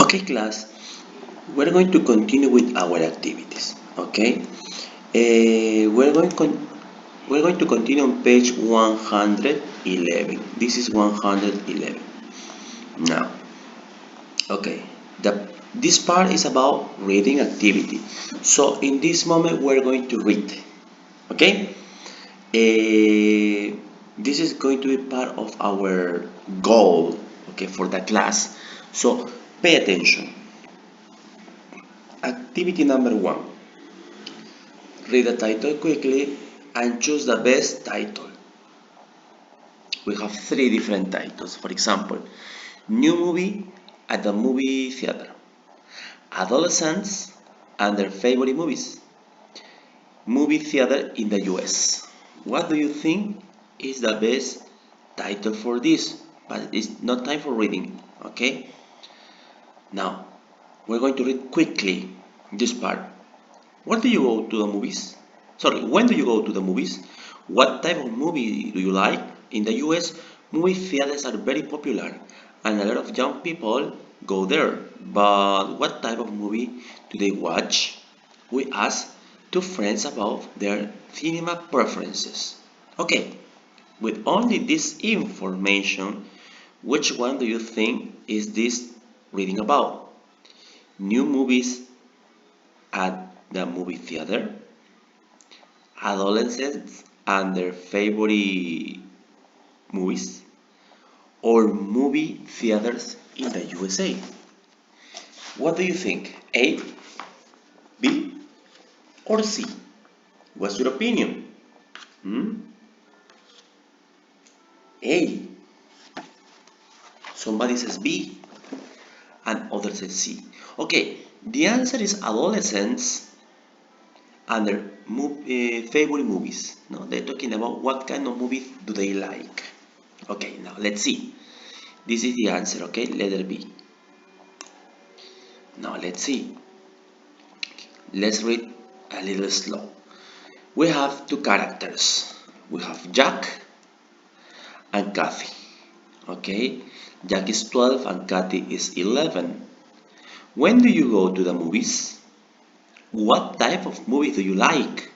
Okay, class, we're going to continue with our activities. Okay, we're going to continue on page 111. This is 111 now. Okay, this part is about reading activity. So in this moment, we're going to read. Okay, this is going to be part of our goal. Okay, for the class. So pay attention. Activity number one. Read the title quickly and choose the best title. We have three different titles. For example, new movie at the movie theater, adolescents and their favorite movies, movie theater in the US. What do you think is the best title for this? But it's not time for reading, okay? Now, we're going to read quickly this part. Where do you go to the movies? Sorry, when do you go to the movies? What type of movie do you like? In the US, movie theaters are very popular and a lot of young people go there. But what type of movie do they watch? We asked two friends about their cinema preferences. Okay, with only this information, which one do you think is this reading about? New movies at the movie theater, adolescents and their favorite movies, or movie theaters in the USA. What do you think? A, B, or C? What's your opinion? Hmm? A. Somebody says B and others say C. Okay, the answer is adolescents and their favorite movies. No, they're talking about what kind of movies do they like. Okay, now let's see. This is the answer, okay? Letter B. Now let's see. Let's read a little slow. We have two characters. We have Jack and Kathy. Okay? Jack is 12 and Kathy is 11. When do you go to the movies? What type of movie do you like?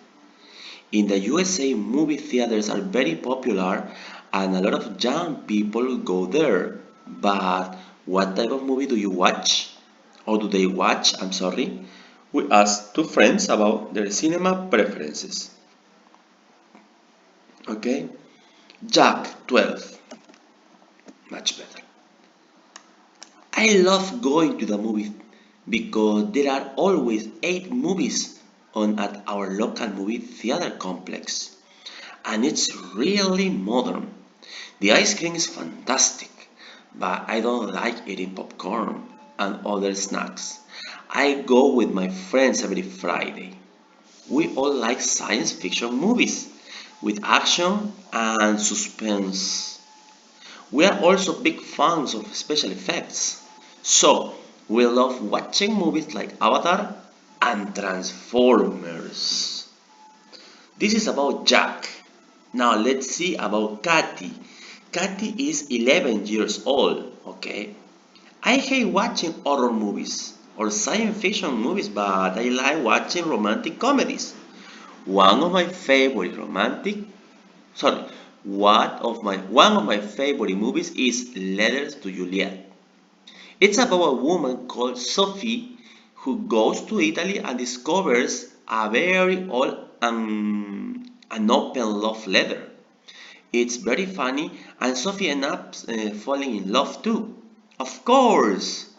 In the USA, movie theaters are very popular and a lot of young people go there. But what type of movie do you watch? Or do they watch? I'm sorry. We asked two friends about their cinema preferences. Okay? Jack, 12. Much better. I love going to the movies because there are always 8 movies on at our local movie theater complex. And it's really modern. The ice cream is fantastic, but I don't like eating popcorn and other snacks. I go with my friends every Friday. We all like science fiction movies with action and suspense. We are also big fans of special effects. So, we love watching movies like Avatar and Transformers. This is about Jack. Now let's see about Kathy. Kathy is 11 years old, okay? I hate watching horror movies or science fiction movies, but I like watching romantic comedies. One of my favorite romantic, sorry, one of my favorite movies is Letters to Juliet. It's about a woman called Sophie who goes to Italy and discovers a very old an open love letter. It's very funny, and Sophie ends up falling in love too. Of course,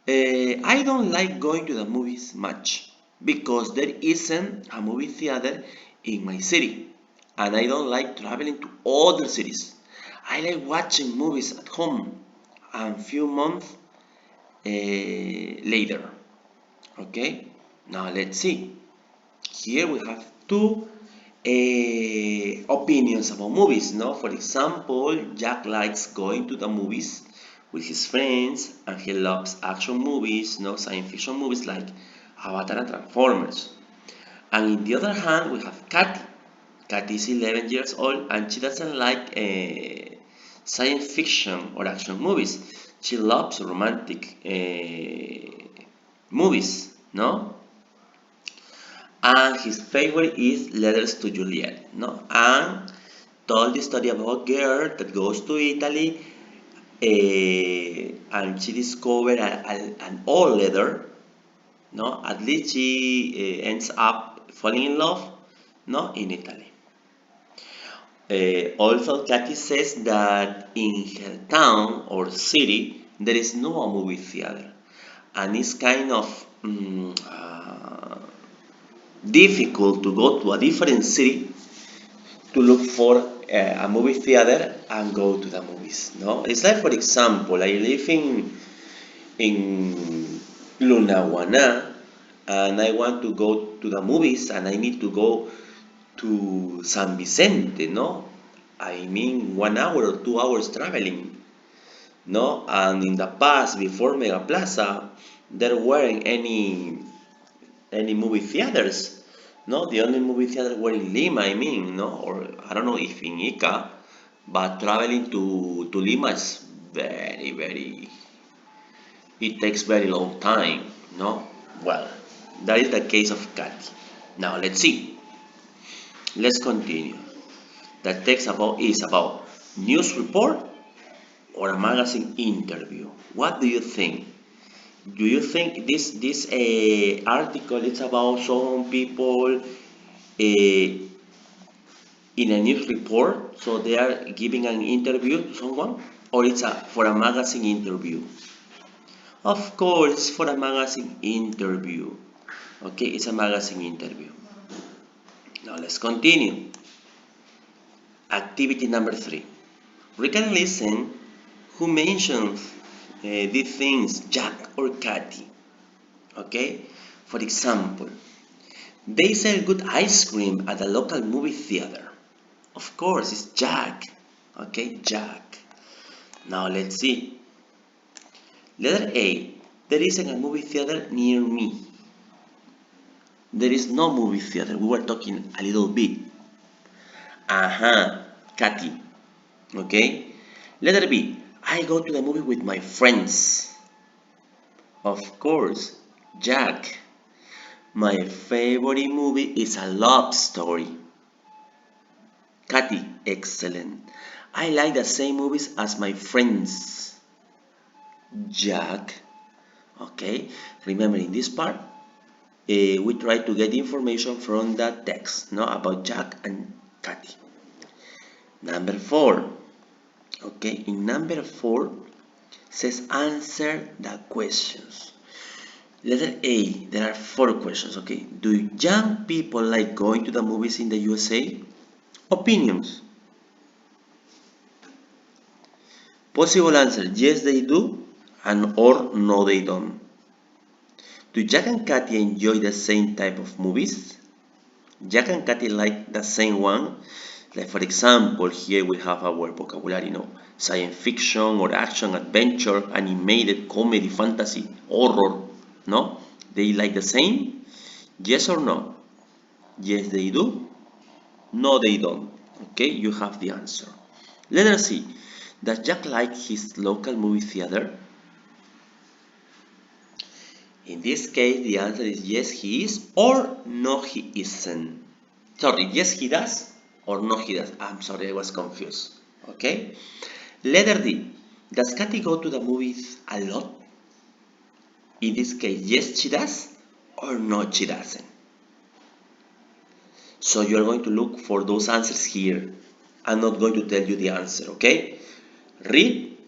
I don't like going to the movies much because there isn't a movie theater in my city, and I don't like traveling to other cities. I like watching movies at home and few months later. Okay, now let's see. Here we have two opinions about movies. No, for example, Jack likes going to the movies with his friends, and he loves action movies, no science fiction movies like Avatar and Transformers. And in the other hand, we have Kathy. Kathy is 11 years old, and she doesn't like science fiction or action movies. She loves romantic movies, no? And his favorite is Letters to Juliet, no? And told the story about a girl that goes to Italy and she discovered an old letter, no? At least she ends up falling in love, no? In Italy. Also, Katy says that in her town or city there is no movie theater, and it's kind of difficult to go to a different city to look for a movie theater and go to the movies. No, it's like, for example, I live in Lunawana and I want to go to the movies and I need to go to San Vicente. No, I mean 1 hour or 2 hours traveling. No, and in the past before Mega Plaza, there weren't any movie theaters. No, the only movie theater were in Lima, I mean, no, or I don't know if in Ica, but traveling to Lima is very, it takes very long time, no? Well, that is the case of Katy. Now let's see. Let's continue. The text is about news report or a magazine interview. What do you think? Do you think this article is about some people in a news report, so they are giving an interview to someone, or it's for a magazine interview? Of course, for a magazine interview. Okay, it's a magazine interview. Now let's continue. Activity number 3. We can listen who mentions these things, Jack or Katy. Okay, for example, they sell good ice cream at a local movie theater. Of course, it's Jack. Okay, Jack. Now let's see. Letter A. There isn't a movie theater near me. There is no movie theater. We were talking a little bit. Katy. Okay. Letter B. I go to the movie with my friends. Of course, Jack. My favorite movie is a love story. Katy. Excellent. I like the same movies as my friends. Jack. Okay. Remember in this part, we try to get information from that text, no, about Jack and Katy. Number 4. Okay, in number 4 says answer the questions. Letter A, there are 4 questions. Okay, do young people like going to the movies in the USA? Opinions. Possible answer, yes they do, and or no they don't. Do Jack and Katy enjoy the same type of movies? Jack and Katy like the same one. Like, for example, here we have our vocabulary, science fiction or action, adventure, animated, comedy, fantasy, horror, no? They like the same? Yes or no? Yes, they do. No, they don't. Okay, you have the answer. Letter C. Does Jack like his local movie theater? In this case, the answer is yes, he is, or no, he isn't. Sorry, yes, he does, or no, he does. I'm sorry, I was confused. Okay? Letter D. Does Katy go to the movies a lot? In this case, yes, she does, or no, she doesn't. So you are going to look for those answers here. I'm not going to tell you the answer, okay? Read.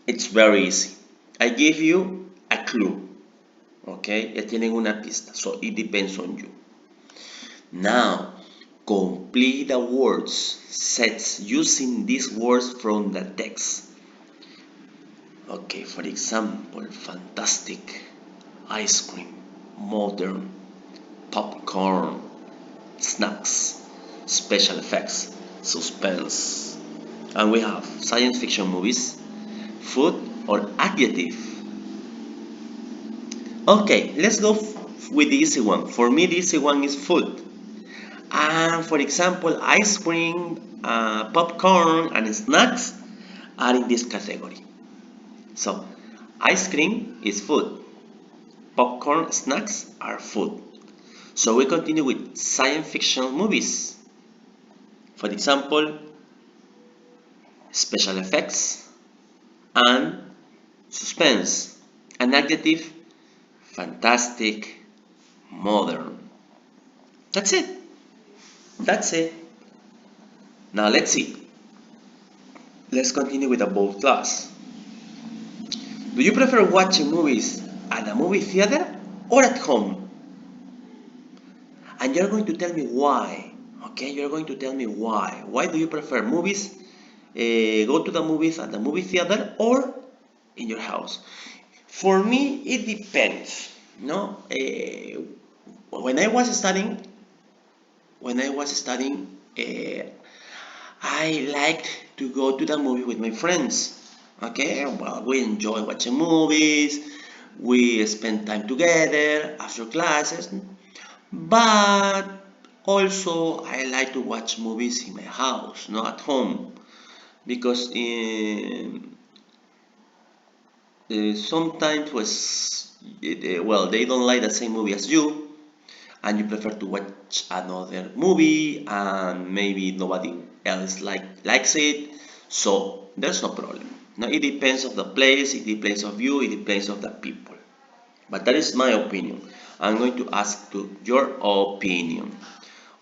It's very easy. I give you a clue. Okay? Ya tienen una pista. So it depends on you. Now, complete the words sets using these words from the text. Okay, for example, fantastic, ice cream, modern, popcorn, snacks, special effects, suspense. And we have science fiction movies, food, or adjective. Okay, let's go with the easy one. For me, the easy one is food. And for example, ice cream, popcorn, and snacks are in this category. So Ice cream is food. Popcorn snacks are food. So we continue with science fiction movies. For example, special effects and suspense. An adjective, fantastic, modern. That's it. That's it. Now let's see. Let's continue with the bold class. Do you prefer watching movies at a movie theater or at home? And you're going to tell me why. Okay, you're going to tell me why. Why do you prefer movies? Go to the movies at the movie theater or in your house? For me, it depends. No, when I was studying, when I was studying, I liked to go to the movie with my friends. Okay, well, we enjoy watching movies. We spend time together after classes. But also, I like to watch movies in my house, not at home, because sometimes well, they don't like the same movie as you, and you prefer to watch another movie, and maybe nobody else likes it. So there's no problem. Now it depends of the place, it depends of you, it depends of the people. But that is my opinion. I'm going to ask to your opinion.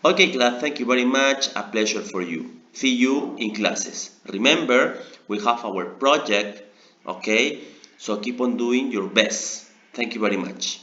Okay, class, thank you very much. A pleasure for you. See you in classes. Remember, we have our project, okay? So keep on doing your best. Thank you very much.